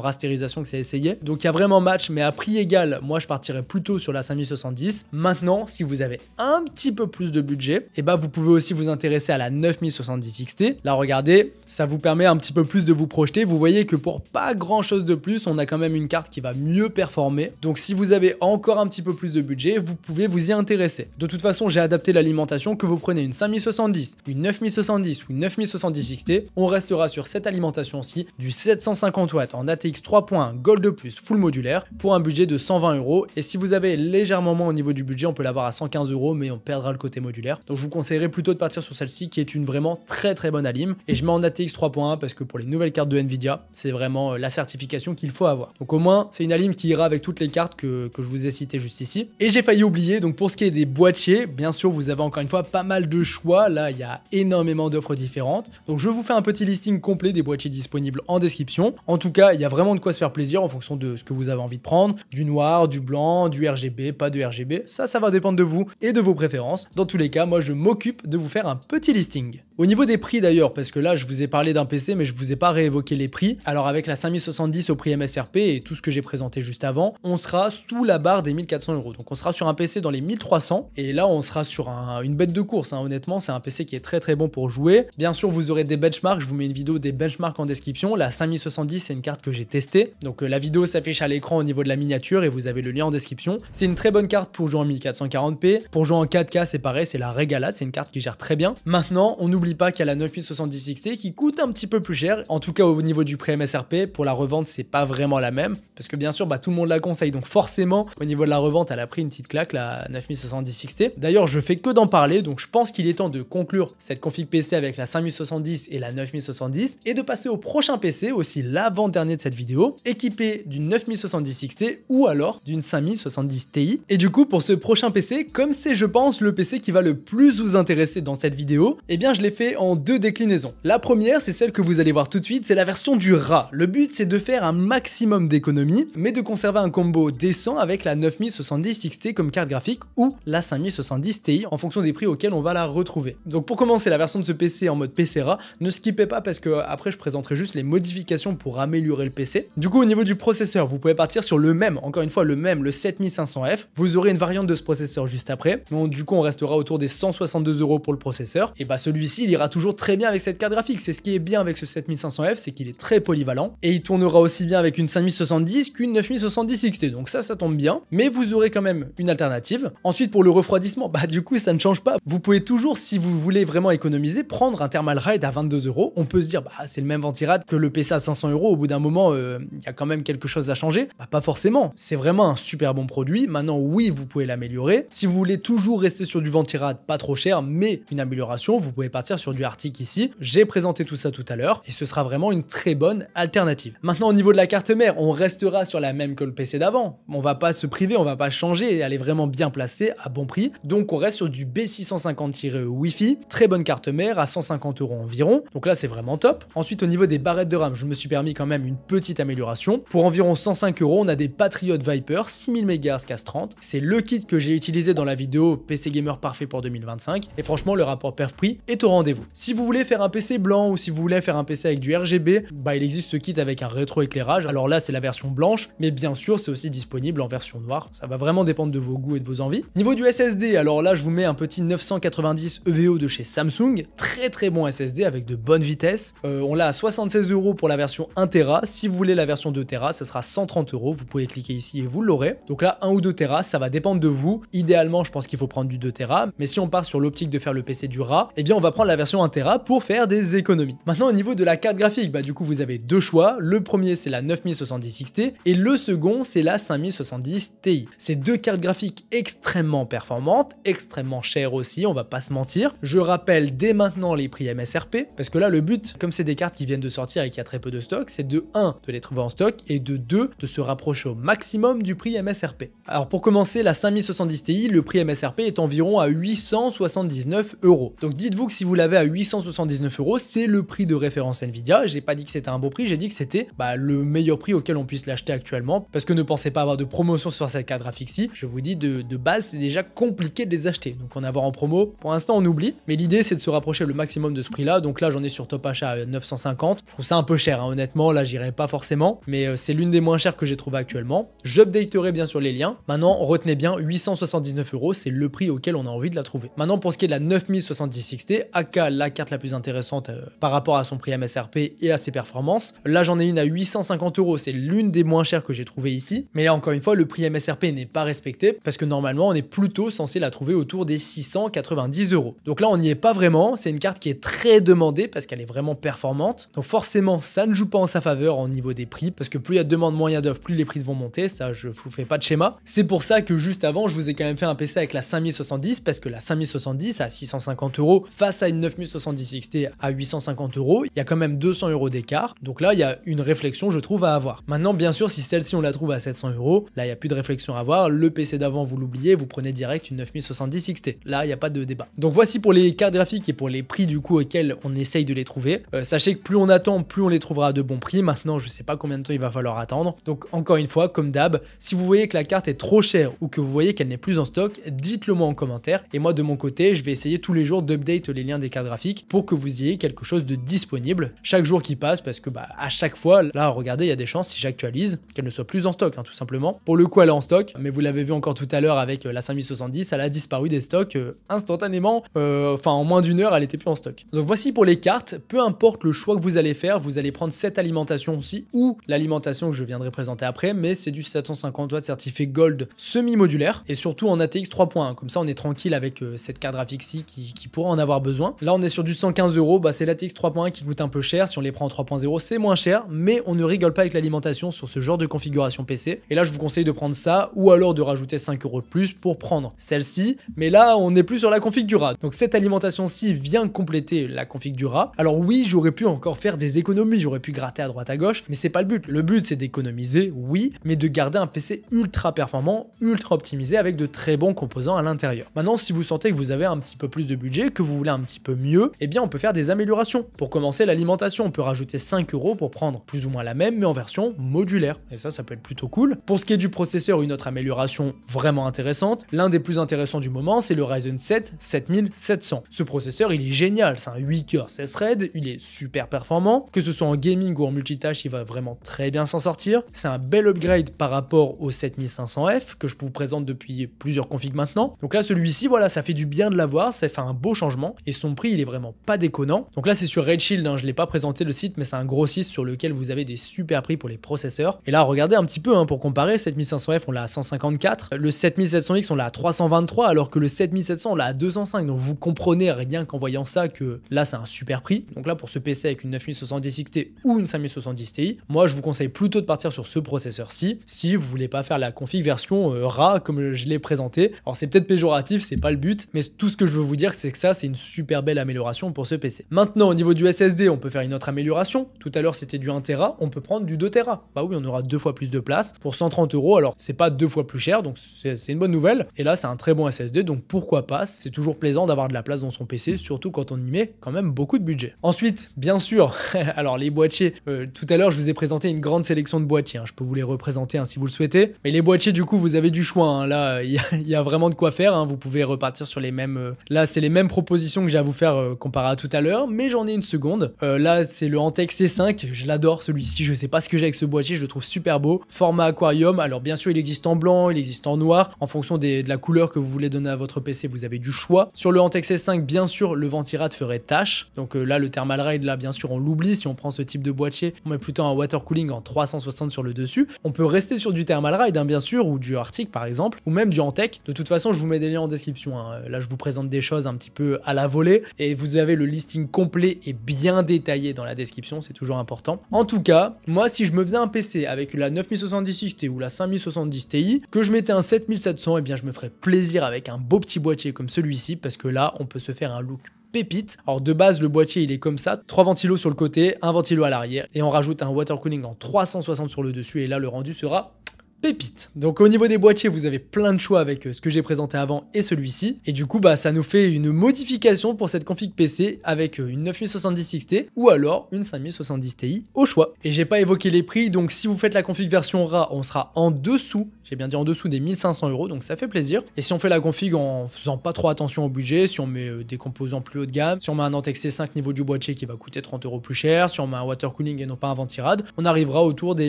rasterisation que c'est essayé. Donc, il y a vraiment match, mais à prix égal, moi, je partirais plutôt sur la 5070. Maintenant, si vous avez un petit peu plus de budget, et bah, vous pouvez aussi vous intéresser à la 9070 XT. Là, regardez, ça vous permet un petit peu plus de vous projeter. Vous voyez que pour pas grand chose de plus, on a quand même une carte qui va mieux performer. Donc, si vous avez encore un petit peu plus de budget, vous pouvez vous y intéresser. De toute façon, j'ai adapté l'alimentation. Que vous prenez une 5070, une 9070 ou une 9070 XT, on restera sur cette alimentation-ci du 750 watts en ATX 3.1 Gold Plus full modulaire pour un budget de 120 €. Et si vous avez légèrement moins au niveau du budget, on peut l'avoir à 115 €, mais on perdra le côté modulaire. Donc je vous conseillerais plutôt de partir sur celle-ci qui est une vraiment très bonne alim. Et je mets en ATX 3.1 parce que pour les nouvelles cartes de Nvidia, c'est vraiment la certification qu'il faut avoir. Donc au moins, c'est une alim qui ira avec toutes les cartes que je vous ai citées juste ici. Et j'ai failli oublier, donc pour ce qui est des boîtiers, bien sûr, vous avez encore une fois pas mal de choix. Là, il y a énormément d'offres différentes. Donc je vous fais un petit listing complet des boîtiers disponibles en description. En tout cas, il y a vraiment de quoi se faire plaisir en fonction de ce que vous avez envie de prendre. Du noir, du blanc, du RGB, pas de RGB. Ça va dépendre de vous et de vos préférences. Dans tous les cas, moi, je m'occupe de vous faire un petit listing. Au niveau des prix d'ailleurs, parce que là, je vous ai parlé d'un PC, mais je vous ai pas réévoqué les prix. Alors avec la 5070 au prix MSRP et tout ce que j'ai présenté juste avant, on sera sous la barre des 1400 €. Donc on sera sur un PC dans les 1300. Et là, on sera sur une bête de course. Honnêtement, c'est un PC qui est très bon pour jouer. Bien sûr, vous aurez des benchmarks. Je vous mets une vidéo des benchmarks en description. La 5070, c'est une carte que j'ai testée. Donc la vidéo s'affiche à l'écran au niveau de la miniature et vous avez le lien en description. C'est une très bonne carte pour jouer en 1440p. Pour jouer en 4K, c'est pareil, c'est la régalade. C'est une carte qui gère très bien. Maintenant, on n'oublie pas qu'il y a la 9070 XT qui coûte un petit peu plus cher. En tout cas, au niveau du prix MSRP, pour la revente, c'est pas vraiment la même. Parce que bien sûr, tout le monde la conseille. Donc forcément, au niveau de la revente, elle a pris une petite claque, la 9070 XT. D'ailleurs, je fais que d'en parler. Donc je pense qu'il est temps de conclure cette config PC avec la 5070 et la 9070 et de passer au prochain PC, aussi l'avant-dernier de cette vidéo, équipé d'une 9070 XT ou alors d'une 5070 Ti. Et du coup, pour ce prochain PC, comme c'est, je pense, le PC qui va le plus vous intéresser dans cette vidéo, eh bien, je l'ai fait en deux déclinaisons. La première, c'est celle que vous allez voir tout de suite, c'est la version du rat. Le but, c'est de faire un maximum d'économies, mais de conserver un combo décent avec la 9070 XT comme carte graphique ou la 5070 Ti en fonction des prix auxquels on va la retrouver. Donc pour commencer la version de ce PC en mode PC rat, ne skippez pas parce que après je présenterai juste les modifications pour améliorer le PC. Du coup, au niveau du processeur, vous pouvez partir sur le même, encore une fois le même, le 7500F. Vous aurez une variante de ce processeur juste après. Donc du coup, on restera autour des 162 € pour le processeur. Et bah celui-ci, il ira toujours très bien avec cette carte graphique. C'est ce qui est bien avec ce 7500F, c'est qu'il est très polyvalent et il tournera aussi bien avec une 5070 qu'une 9070 XT. Donc ça tombe bien, mais vous aurez quand même une alternative. Ensuite, pour le refroidissement, du coup, ça ne change pas. Vous pouvez toujours, si vous voulez vraiment économiser, prendre un Thermalright à 22 €. On peut se dire, c'est le même ventirad que le PC à 500 €. Au bout d'un moment, il y a quand même quelque chose à changer. Pas forcément. C'est vraiment un super bon produit. Maintenant, oui, vous pouvez l'améliorer. Si vous voulez toujours rester sur du ventirad pas trop cher, mais une amélioration, vous pouvez partir sur du Arctic ici. J'ai présenté tout ça tout à l'heure et ce sera vraiment une très bonne alternative. Maintenant, au niveau de la carte mère, on restera sur la même que le PC d'avant. On va pas se priver, on va pas changer et elle est vraiment bien placée à bon prix. Donc, on reste sur du B650- Wi-Fi. Très bonne carte mère à 150 € environ. Donc là, c'est vraiment top. Ensuite, au niveau des barrettes de RAM, je me suis permis quand même une petite amélioration. Pour environ 105 €, on a des Patriot Viper 6000 MHz CAS30. C'est le kit que j'ai utilisé dans la vidéo PC Gamer parfait pour 2025. Et franchement, le rapport perf-prix est au rendez-vous. Si vous voulez faire un PC blanc ou si vous voulez faire un PC avec du RGB, il existe ce kit avec un rétroéclairage. Alors là, c'est la version blanche, mais bien sûr, c'est aussi disponible en version noire. Ça va vraiment dépendre de vos goûts et de vos envies. Niveau du SSD, alors là, je vous mets un petit 990 EVO de chez Samsung. Très bon SSD avec de bonnes vitesses. On l'a à 76 € pour la version 1 Tera. Si vous voulez la version 2 Tera, ce sera 130 €. Vous pouvez cliquer ici et vous l'aurez. Donc là, 1 ou 2 Tera, ça va dépendre de vous. Idéalement, je pense qu'il faut prendre du 2 Tera. Mais si on part sur l'optique de faire le PC du rat, eh bien, on va prendre la version 1 Tera pour faire des économies. Maintenant, au niveau de la carte graphique, du coup, vous avez deux choix. Le premier, c'est la 9070 XT et le second, c'est la 5070 Ti. C'est deux cartes graphiques extrêmement performantes, extrêmement chères aussi, on va pas se mentir. Je rappelle dès maintenant les prix MSRP, parce que là, le but, comme c'est des cartes qui viennent de sortir et qu'il y a très peu de stock, c'est de 1, de les trouver en stock et de 2, de se rapprocher au maximum du prix MSRP. Alors, pour commencer, la 5070 Ti, le prix MSRP est environ à 879 €. Donc, dites-vous que si vous l'avez à 879 €, c'est le prix de référence Nvidia. J'ai pas dit que c'était un beau prix, j'ai dit que c'était le meilleur prix auquel on puisse l'acheter actuellement, parce que ne pensez pas avoir de promotion sur cette carte graphique-ci. Je vous dis, de base, c'est déjà compliqué de les acheter. Donc, en avoir en promo, pour l'instant, on oublie. Mais l'idée, c'est de se rapprocher le maximum de ce prix-là. Donc là, j'en ai sur Top Achat à 950. Je trouve ça un peu cher, honnêtement. Là, j'irai pas forcément. Mais c'est l'une des moins chères que j'ai trouvées actuellement. J'updaterai bien sûr les liens. Maintenant, retenez bien, 879 €, c'est le prix auquel on a envie de la trouver. Maintenant, pour ce qui est de la 9070 XT, aka la carte la plus intéressante par rapport à son prix MSRP et à ses performances. Là, j'en ai une à 850 €. C'est l'une des moins chères que j'ai trouvées ici. Mais là, encore une fois, le prix MSRP n'est pas respecté parce que normalement, on est plutôt censé la trouver autour des 690 €. Donc là, on n'y est pas vraiment. C'est une carte qui est très demandée parce qu'elle est vraiment performante. Donc forcément, ça ne joue pas en sa faveur au niveau des prix parce que plus il y a de demande, moins il y a d'offres, plus les prix vont monter. Ça, je vous fais pas de schéma. C'est pour ça que juste avant, je vous ai quand même fait un PC avec la 5070 parce que la 5070 à 650 € face à une 9070 XT à 850 €, il y a quand même 200 € d'écart. Donc là, il y a une réflexion, je trouve, à avoir. Maintenant, bien sûr, si celle-ci on la trouve à 700 €, là, il n'y a plus de réflexion à avoir. Le PC d'avant, vous l'oubliez, vous prenez direct une 9070 XT. Là, il n'y a pas de débat. Donc voici pour les cartes graphiques et pour les prix du coup auxquels on essaye de les trouver. Sachez que plus on attend, plus on les trouvera à de bons prix. Maintenant, je sais pas combien de temps il va falloir attendre. Donc encore une fois, comme d'hab, si vous voyez que la carte est trop chère ou que vous voyez qu'elle n'est plus en stock, dites-le moi en commentaire. Et moi, de mon côté, je vais essayer tous les jours d'update les liens des cartes graphiques pour que vous ayez quelque chose de disponible chaque jour qui passe parce que à chaque fois, là, regardez, il y a des chances si j'actualise qu'elle ne soit plus en stock, tout simplement. Pour le coup, elle est en stock, mais vous l'avez vu encore tout à l'heure avec la 5070, elle a disparu des stocks instantanément. En moins d'une heure, elle était plus en stock. Donc voici pour les cartes. Peu importe le choix que vous allez faire, vous allez prendre cette alimentation aussi ou l'alimentation que je viendrai présenter après, mais c'est du 750 watts certifié Gold semi-modulaire et surtout en ATX 3.1. Comme ça, on est tranquille avec cette carte graphique-ci qui pourra en avoir besoin. Là, on est sur du 115 €. C'est l'ATX 3.1 qui coûte un peu cher. Si on les prend en 3.0, c'est moins cher, mais on ne rigole pas avec l'alimentation sur ce genre de configuration PC. Et là, je vous conseille de prendre ça ou alors de rajouter 5 € de plus pour prendre celle-ci. Mais là, on n'est plus sur la config du rat. Donc cette alimentation-ci vient compléter la config du rat. Alors oui, j'aurais pu encore faire des économies, j'aurais pu gratter à droite à gauche, mais c'est pas le but. Le but, c'est d'économiser, oui, mais de garder un PC ultra performant, ultra optimisé avec de très bons composants à l'intérieur. Maintenant, si vous sentez que vous avez un petit peu plus de budget, que vous voulez un petit peu mieux, eh bien on peut faire des améliorations. Pour commencer, l'alimentation, on peut rajouter 5 € pour prendre plus ou moins la même, mais en version modulaire. Et ça peut être plutôt cool. Pour ce qui est du processeur, une autre amélioration vraiment intéressante. L'un des plus intéressants du moment, c'est le Ryzen 7 7700. Ce processeur, il est génial. C'est un 8 coeurs 16 threads, il est super performant. Que ce soit en gaming ou en multitâche, il va vraiment très bien s'en sortir. C'est un bel upgrade par rapport au 7500F que je vous présente depuis plusieurs configs maintenant. Donc là, celui-ci, voilà, ça fait du bien de l'avoir, ça fait un beau changement et son son prix, il est vraiment pas déconnant. Donc là, c'est sur Redshield, hein, je l'ai pas présenté le site, mais c'est un gros site sur lequel vous avez des super prix pour les processeurs. Et là, regardez un petit peu, hein, pour comparer, 7500F, on l'a à 154, le 7700X, on l'a à 323, alors que le 7700, on l'a à 205. Donc vous comprenez rien qu'en voyant ça que là, c'est un super prix. Donc là, pour ce PC avec une 9070 XT ou une 5070 Ti, moi, je vous conseille plutôt de partir sur ce processeur-ci, si vous voulez pas faire la config version RA comme je l'ai présenté. Alors c'est peut-être péjoratif, c'est pas le but, mais tout ce que je veux vous dire, c'est que ça, c'est une super belle amélioration pour ce PC. Maintenant, au niveau du SSD, on peut faire une autre amélioration. Tout à l'heure, c'était du 1 Tera, on peut prendre du 2 Tera. Bah oui, on aura 2 fois plus de place pour 130 €. Alors, c'est pas 2 fois plus cher, donc c'est une bonne nouvelle. Et là, c'est un très bon SSD, donc pourquoi pas? C'est toujours plaisant d'avoir de la place dans son PC, surtout quand on y met quand même beaucoup de budget. Ensuite, bien sûr, alors les boîtiers, tout à l'heure, je vous ai présenté une grande sélection de boîtiers, hein. Je peux vous les représenter, hein, si vous le souhaitez. Mais les boîtiers, du coup, vous avez du choix, hein. Là, il y a vraiment de quoi faire, hein. Vous pouvez repartir sur les mêmes... là, c'est les mêmes propositions que j'ai à vous faire comparé à tout à l'heure, mais j'en ai une seconde. Là, c'est le Antec C5, je l'adore celui-ci, je sais pas ce que j'ai avec ce boîtier, je le trouve super beau. Format aquarium, alors bien sûr, il existe en blanc, il existe en noir, en fonction de la couleur que vous voulez donner à votre PC, vous avez du choix. Sur le Antec C5, bien sûr, le ventirad ferait tâche. Donc là, le thermal raid, là, bien sûr, on l'oublie. Si on prend ce type de boîtier, on met plutôt un water cooling en 360 sur le dessus. On peut rester sur du thermal raid, hein, bien sûr, ou du Arctic par exemple, ou même du Antec. De toute façon, je vous mets des liens en description, hein. Là, je vous présente des choses un petit peu à la volée et vous avez le listing complet et bien détaillé dans la description, c'est toujours important. En tout cas, moi, si je me faisais un PC avec la 9070 XT ou la 5070 Ti, que je mettais un 7700, eh bien, je me ferais plaisir avec un beau petit boîtier comme celui-ci, parce que là, on peut se faire un look pépite. Alors de base, le boîtier, il est comme ça, 3 ventilos sur le côté, un ventilo à l'arrière, et on rajoute un water cooling en 360 sur le dessus, et là, le rendu sera pépite. Donc au niveau des boîtiers, vous avez plein de choix avec ce que j'ai présenté avant et celui-ci. Et du coup, bah, ça nous fait une modification pour cette config PC avec une 9070 XT ou alors une 5070 Ti au choix. Et j'ai pas évoqué les prix, donc si vous faites la config version RA, on sera en dessous, j'ai bien dit en dessous des 1500 €, donc ça fait plaisir. Et si on fait la config en faisant pas trop attention au budget, si on met des composants plus haut de gamme, si on met un Antec C5 niveau du boîtier qui va coûter 30 € plus cher, si on met un water cooling et non pas un ventirad, on arrivera autour des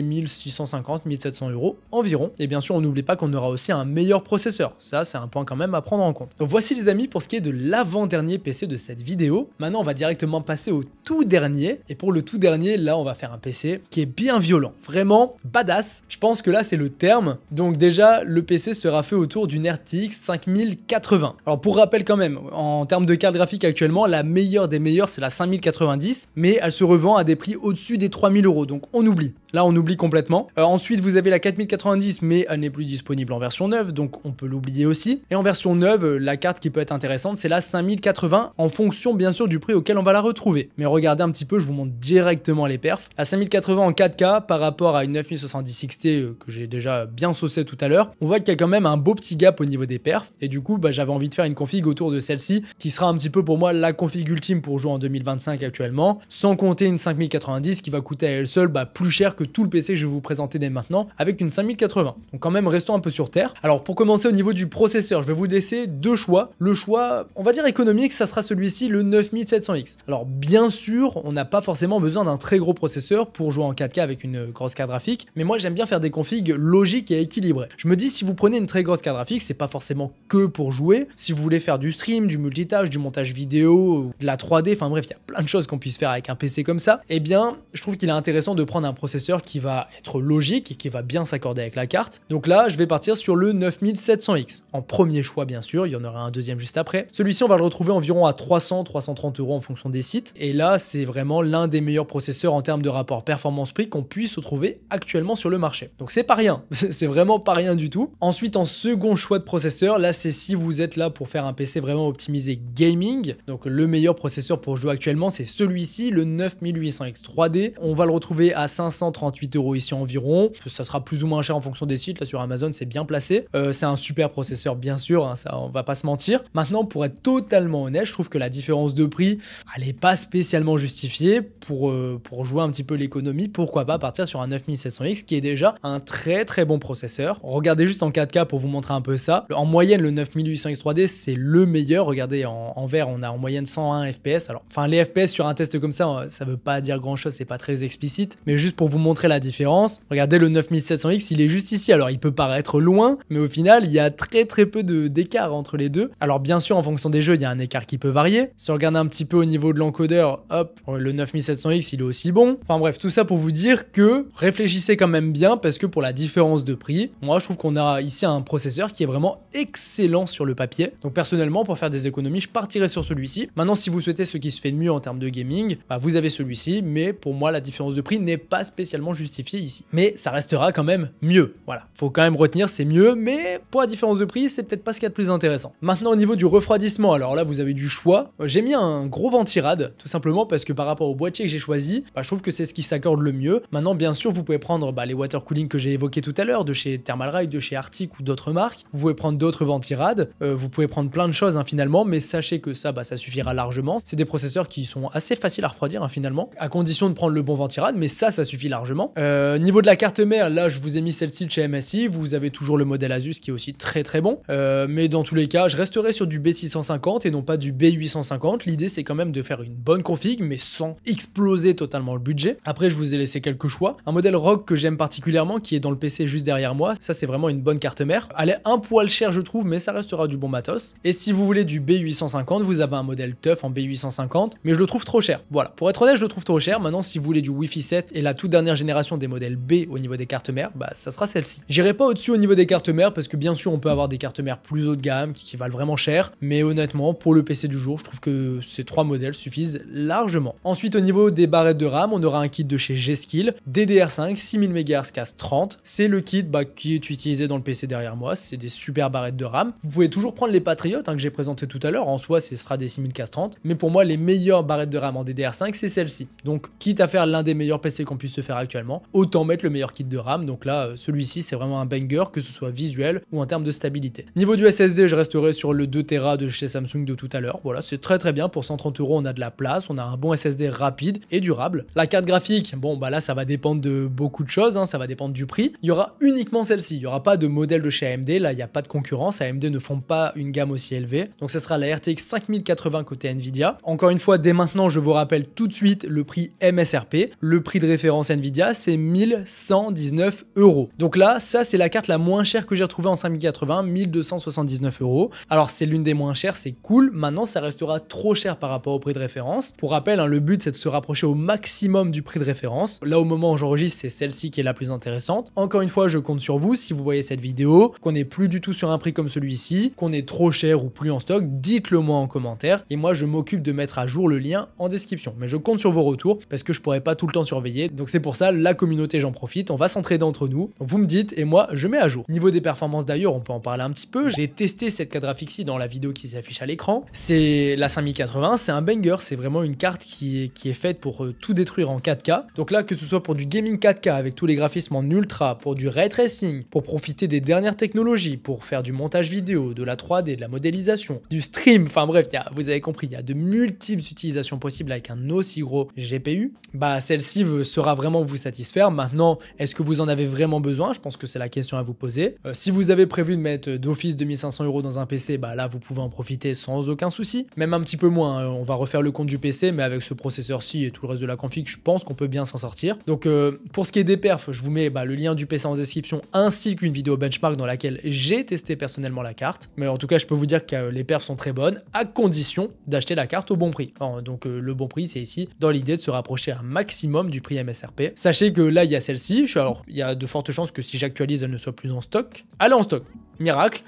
1650-1700 € environ. Et bien sûr, on n'oublie pas qu'on aura aussi un meilleur processeur. Ça, c'est un point quand même à prendre en compte. Donc voici les amis pour ce qui est de l'avant-dernier PC de cette vidéo. Maintenant, on va directement passer au tout dernier. Et pour le tout dernier, là, on va faire un PC qui est bien violent. Vraiment badass. Je pense que là, c'est le terme. Donc déjà, le PC sera fait autour d'une RTX 5080. Alors pour rappel quand même, en termes de carte graphique actuellement, la meilleure des meilleures, c'est la 5090. Mais elle se revend à des prix au-dessus des 3000 €. Donc on oublie. Là, on oublie complètement. Ensuite, vous avez la 4090, mais elle n'est plus disponible en version neuve, donc on peut l'oublier aussi. Et en version neuve, la carte qui peut être intéressante, c'est la 5080, en fonction bien sûr du prix auquel on va la retrouver. Mais regardez un petit peu, je vous montre directement les perfs. La 5080 en 4K par rapport à une 9070 XT que j'ai déjà bien saucé tout à l'heure, on voit qu'il y a quand même un beau petit gap au niveau des perfs. Et du coup, bah, j'avais envie de faire une config autour de celle-ci, qui sera un petit peu pour moi la config ultime pour jouer en 2025 actuellement, sans compter une 5090 qui va coûter à elle seule plus cher que tout le PC que je vais vous présenter dès maintenant, avec une 5080. Donc quand même, restons un peu sur terre. Alors pour commencer au niveau du processeur, je vais vous laisser deux choix. Le choix, on va dire économique, ça sera celui-ci, le 9700X. Alors bien sûr, on n'a pas forcément besoin d'un très gros processeur pour jouer en 4K avec une grosse carte graphique, mais moi j'aime bien faire des configs logiques et équilibrées. Je me dis, si vous prenez une très grosse carte graphique, c'est pas forcément que pour jouer. Si vous voulez faire du stream, du multitâche, du montage vidéo, de la 3D, enfin bref, il y a plein de choses qu'on puisse faire avec un PC comme ça, eh bien, je trouve qu'il est intéressant de prendre un processeur qui va être logique et qui va bien s'accorder avec la carte. Donc là, je vais partir sur le 9700X. En premier choix, bien sûr, il y en aura un deuxième juste après. Celui-ci, on va le retrouver environ à 300-330 € en fonction des sites. Et là, c'est vraiment l'un des meilleurs processeurs en termes de rapport performance-prix qu'on puisse trouver actuellement sur le marché. Donc c'est pas rien, c'est vraiment pas rien du tout. Ensuite, en second choix de processeur, là, c'est si vous êtes là pour faire un PC vraiment optimisé gaming. Donc le meilleur processeur pour jouer actuellement, c'est celui-ci, le 9800X 3D. On va le retrouver à 538 € ici environ. Ça sera plus ou moins cher en fonction des sites. Là sur Amazon, c'est bien placé. C'est un super processeur, bien sûr, hein, ça on va pas se mentir. Maintenant, pour être totalement honnête, je trouve que la différence de prix, elle est pas spécialement justifiée pour jouer un petit peu l'économie. Pourquoi pas partir sur un 9700X qui est déjà un très très bon processeur. Regardez juste en 4K pour vous montrer un peu ça. En moyenne, le 9800X 3D, c'est le meilleur. Regardez, en vert, on a en moyenne 101 FPS. Alors, enfin, les FPS sur un test comme ça veut pas dire grand chose, c'est pas très explicite, mais juste pour vous montrer la différence. Regardez le 9700X, il est juste ici. Alors il peut paraître loin, mais au final, il y a très peu d'écart entre les deux. Alors bien sûr, en fonction des jeux, il y a un écart qui peut varier. Si on regarde un petit peu au niveau de l'encodeur, hop, le 9700X, il est aussi bon. Enfin bref, tout ça pour vous dire que réfléchissez quand même bien parce que pour la différence de prix, moi je trouve qu'on a ici un processeur qui est vraiment excellent sur le papier. Donc personnellement, pour faire des économies, je partirais sur celui-ci. Maintenant, si vous souhaitez ce qui se fait de mieux en termes de gaming, bah, vous avez celui-ci, mais pour moi, la différence de prix n'est pas spécialement justifiée ici. Mais ça restera quand même mieux. Voilà, faut quand même retenir, c'est mieux, mais pour la différence de prix, c'est peut-être pas ce qu'il y a de plus intéressant. Maintenant, au niveau du refroidissement, alors là, vous avez du choix. J'ai mis un gros ventirad, tout simplement parce que par rapport au boîtier que j'ai choisi, bah, je trouve que c'est ce qui s'accorde le mieux. Maintenant, bien sûr, vous pouvez prendre les water cooling que j'ai évoqués tout à l'heure, de chez Thermalright, de chez Arctic ou d'autres marques. Vous pouvez prendre d'autres ventirad, vous pouvez prendre plein de choses finalement, mais sachez que ça, ça suffira largement. C'est des processeurs qui sont assez faciles à refroidir finalement, à condition de prendre le bon ventirad, mais ça suffit largement. Niveau de la carte mère, là, je vous ai mis celle-ci de chez MSI. Vous avez toujours le modèle Asus qui est aussi très bon. Mais dans tous les cas, je resterai sur du B650 et non pas du B850. L'idée, c'est quand même de faire une bonne config, mais sans exploser totalement le budget. Après, je vous ai laissé quelques choix. Un modèle ROG que j'aime particulièrement, qui est dans le PC juste derrière moi. Ça, c'est vraiment une bonne carte mère. Elle est un poil chère, je trouve, mais ça restera du bon matos. Et si vous voulez du B850, vous avez un modèle TUF en B850, mais je le trouve trop cher. Voilà, pour être honnête, je le trouve trop cher. Maintenant, si vous voulez du Wi-Fi 7 et la toute dernière génération des modèles B au niveau des cartes mères, bah ça sera celle-ci. J'irai pas au-dessus au niveau des cartes mères parce que bien sûr, on peut avoir des cartes mères plus haut de gamme qui valent vraiment cher, mais honnêtement, pour le PC du jour, je trouve que ces trois modèles suffisent largement. Ensuite, au niveau des barrettes de RAM, on aura un kit de chez G-Skill, DDR5 6000 MHz CAS 30. C'est le kit qui est utilisé dans le PC derrière moi. C'est des super barrettes de RAM. Vous pouvez toujours prendre les Patriot que j'ai présenté tout à l'heure. En soi, ce sera des 6000 CAS 30, mais pour moi, les meilleures barrettes de RAM en DDR5, c'est celle-ci. Donc, quitte à faire l'un des meilleurs PC qu'on puisse se faire actuellement, autant mettre le meilleur kit de RAM. Donc là, celui-ci, c'est vraiment un banger, que ce soit visuel ou en termes de stabilité. Niveau du SSD, je resterai sur le 2 Tera de chez Samsung de tout à l'heure. Voilà, c'est très bien. Pour 130 €, on a de la place, on a un bon SSD rapide et durable. La carte graphique, bon, là, ça va dépendre de beaucoup de choses, ça va dépendre du prix. Il y aura uniquement celle-ci. Il n'y aura pas de modèle de chez AMD. Là, il n'y a pas de concurrence. AMD ne font pas une gamme aussi élevée. Donc, ça sera la RTX 5080 côté Nvidia. Encore une fois, dès maintenant, je vous rappelle tout de suite le prix MSRP. Le prix de référence Nvidia, c'est 1119 €. Donc là, ça, c'est la carte la moins chère que j'ai retrouvée en 5080, 1279 €. Alors, c'est l'une des moins chères, c'est cool. Maintenant, ça restera trop cher par rapport au prix de référence. Pour rappel, le but, c'est de se rapprocher au maximum du prix de référence. Là, au moment où j'enregistre, c'est celle-ci qui est la plus intéressante. Encore une fois, je compte sur vous. Si vous voyez cette vidéo, qu'on n'est plus du tout sur un prix comme celui-ci, qu'on est trop cher ou plus en stock, dites-le moi en commentaire. Et moi, je m'occupe de mettre à jour le lien en description. Mais je compte sur vos retours parce que je pourrais pas tout le temps surveiller. Donc c'est pour ça, la communauté, j'en profite. On va s'entraider entre nous. Donc vous me dites et moi, je mets à jour. Niveau des performances d'ailleurs, on peut en parler un petit peu. J'ai testé cette carte graphique-ci dans la vidéo qui s'affiche à l'écran. C'est la 5080, c'est un banger. C'est vraiment une carte qui est faite pour tout détruire en 4K. Donc là, que ce soit pour du gaming 4K avec tous les graphismes en ultra, pour du ray tracing, pour profiter des dernières technologies, pour faire du montage vidéo, de la 3D, de la modélisation, du stream, enfin bref, vous avez compris, il y a de multiples utilisations possibles avec un aussi gros GPU. Bah celle-ci sera vraiment vous satisfaire. Maintenant, est-ce que vous en avez vraiment besoin? Je pense que c'est la question à vous poser. Si vous avez prévu de mettre d'office 2500 € dans un PC, bah là vous pouvez en profiter sans aucun souci. Même un petit peu moins, on va refaire le compte du PC, mais avec ce processeur-ci et tout le reste de la config, je pense qu'on peut bien s'en sortir. Donc pour ce qui est des perfs, je vous mets le lien du PC en description ainsi qu'une vidéo benchmark dans laquelle j'ai testé personnellement la carte. Mais en tout cas, je peux vous dire que les perfs sont très bonnes à condition d'acheter la carte au bon prix. Donc le bon prix, c'est ici dans l'idée de se rapprocher un maximum du prix MSRP. Sachez que là, il y a celle-ci. Alors, il y a de fortes chances que si j'actualise, elle ne soit plus en stock. Elle est en stock. Miracle.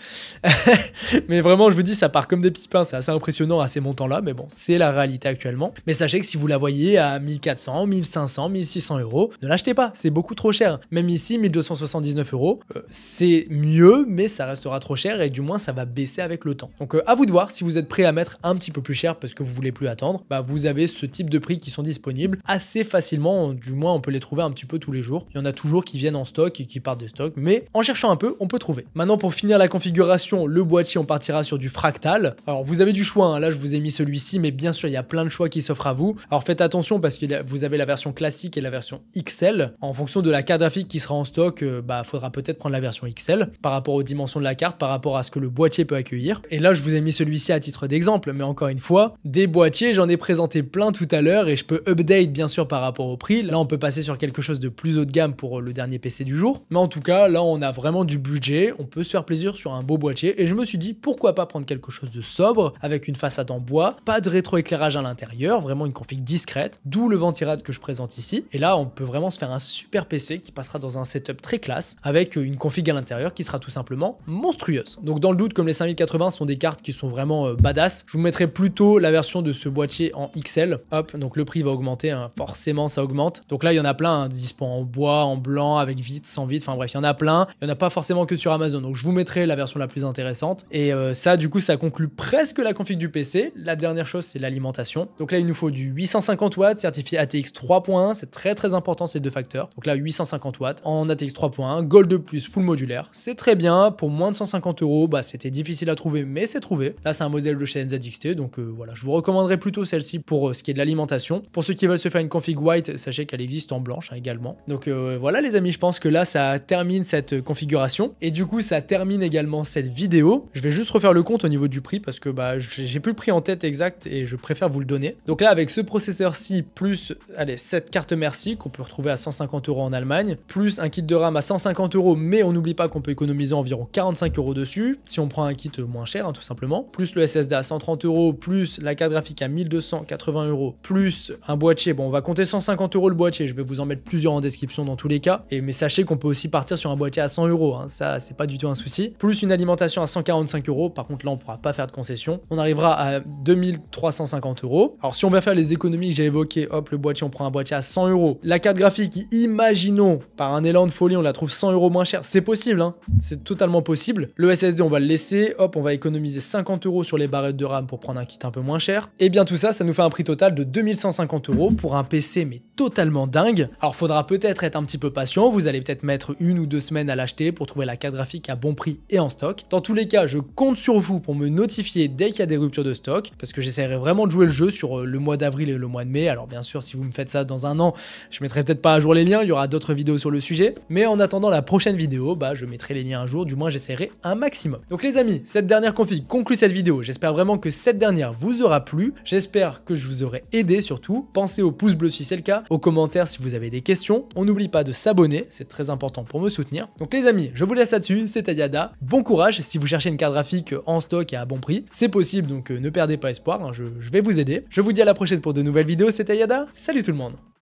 Mais vraiment, je vous dis, ça part comme des petits pains. C'est assez impressionnant à ces montants-là. Mais bon, c'est la réalité actuellement. Mais sachez que si vous la voyez à 1400, 1500, 1600 €, ne l'achetez pas. C'est beaucoup trop cher. Même ici, 1279 €, c'est mieux, mais ça restera trop cher et du moins, ça va baisser avec le temps. Donc, à vous de voir si vous êtes prêt à mettre un petit peu plus cher parce que vous voulez plus attendre. Bah, vous avez ce type de prix qui sont disponibles assez facilement. Du moins, on peut les trouver un petit peu tous les jours. Il y en a toujours qui viennent en stock et qui partent des stocks. Mais en cherchant un peu, on peut trouver. Maintenant, pour finir la configuration, le boîtier, on partira sur du fractal. Alors vous avez du choix, hein. Là je vous ai mis celui-ci, mais bien sûr il y a plein de choix qui s'offrent à vous. Alors faites attention parce que vous avez la version classique et la version XL. En fonction de la carte graphique qui sera en stock, faudra peut-être prendre la version XL par rapport aux dimensions de la carte, par rapport à ce que le boîtier peut accueillir. Et là je vous ai mis celui-ci à titre d'exemple, mais encore une fois, des boîtiers, j'en ai présenté plein tout à l'heure et je peux update bien sûr par rapport au prix. Là on peut passer sur quelque chose de plus haut de gamme pour le dernier PC du jour. Mais en tout cas, là on a vraiment du budget, on peut se faire plaisir sur un beau boîtier et je me suis dit pourquoi pas prendre quelque chose de sobre avec une façade en bois, pas de rétroéclairage à l'intérieur, vraiment une config discrète, d'où le ventirad que je présente ici. Et là on peut vraiment se faire un super PC qui passera dans un setup très classe avec une config à l'intérieur qui sera tout simplement monstrueuse. Donc dans le doute, comme les 5080 sont des cartes qui sont vraiment badass, je vous mettrai plutôt la version de ce boîtier en XL. Hop, donc le prix va augmenter, hein, forcément ça augmente. Donc là il y en a plein, hein, dispo en bois, en blanc, avec vitre, sans vitre, enfin bref, il y en a plein. Il n'y en a pas forcément que sur Amazon, donc je vous mettrai la version la plus intéressante. Et ça du coup ça conclut presque la config du PC. La dernière chose c'est l'alimentation. Donc là il nous faut du 850 watts certifié ATX 3.1, c'est très important ces deux facteurs. Donc là 850 watts en ATX 3.1, Gold de plus, full modulaire, c'est très bien. Pour moins de 150 €, c'était difficile à trouver, mais c'est trouvé. Là c'est un modèle de chez NZXT, donc voilà, je vous recommanderais plutôt celle-ci pour ce qui est de l'alimentation. Pour ceux qui veulent se faire une config white, sachez qu'elle existe en blanche hein, également. Donc voilà les amis, je pense que là ça termine cette configuration et du coup ça termine également cette vidéo. Je vais juste refaire le compte au niveau du prix parce que j'ai plus le prix en tête exact et je préfère vous le donner. Donc là avec ce processeur-ci plus cette carte merci qu'on peut retrouver à 150 € en Allemagne, plus un kit de RAM à 150 €, mais on n'oublie pas qu'on peut économiser environ 45 € dessus si on prend un kit moins cher hein, tout simplement, plus le SSD à 130 €, plus la carte graphique à 1280 €, plus un boîtier, bon on va compter 150 € le boîtier, je vais vous en mettre plusieurs en description dans tous les cas, mais sachez qu'on peut aussi partir sur un boîtier à 100 €, hein, ça c'est pas du tout un souci, plus une alimentation à 145 €, par contre là on pourra pas faire de concession, on arrivera à 2350 €. Alors si on va faire les économies que j'ai évoquées, hop le boîtier, on prend un boîtier à 100 €, la carte graphique, imaginons par un élan de folie on la trouve 100 € moins cher, c'est possible hein, c'est totalement possible. Le SSD on va le laisser, hop on va économiser 50 € sur les barrettes de RAM pour prendre un kit un peu moins cher, et bien tout ça, ça nous fait un prix total de 2150 € pour un PC mais totalement dingue. Alors faudra peut-être être un petit peu patient, vous allez peut-être mettre 1 ou 2 semaines à l'acheter pour trouver la carte graphique à bon prix et en stock. Dans tous les cas, je compte sur vous pour me notifier dès qu'il y a des ruptures de stock, parce que j'essaierai vraiment de jouer le jeu sur le mois d'avril et le mois de mai. Alors bien sûr, si vous me faites ça dans un an, je mettrai peut-être pas à jour les liens, il y aura d'autres vidéos sur le sujet, mais en attendant la prochaine vidéo, je mettrai les liens à jour, du moins j'essaierai un maximum. Donc les amis, cette dernière config conclut cette vidéo, j'espère vraiment que cette dernière vous aura plu, j'espère que je vous aurai aidé surtout, pensez au pouce bleu si c'est le cas, aux commentaires si vous avez des questions, on n'oublie pas de s'abonner, c'est très important pour me soutenir. Donc les amis, je vous laisse là-dessus, c'était Yada, bon courage si vous cherchez une carte graphique en stock et à bon prix, c'est possible donc ne perdez pas espoir, hein, je vais vous aider. Je vous dis à la prochaine pour de nouvelles vidéos, c'était Yada, salut tout le monde.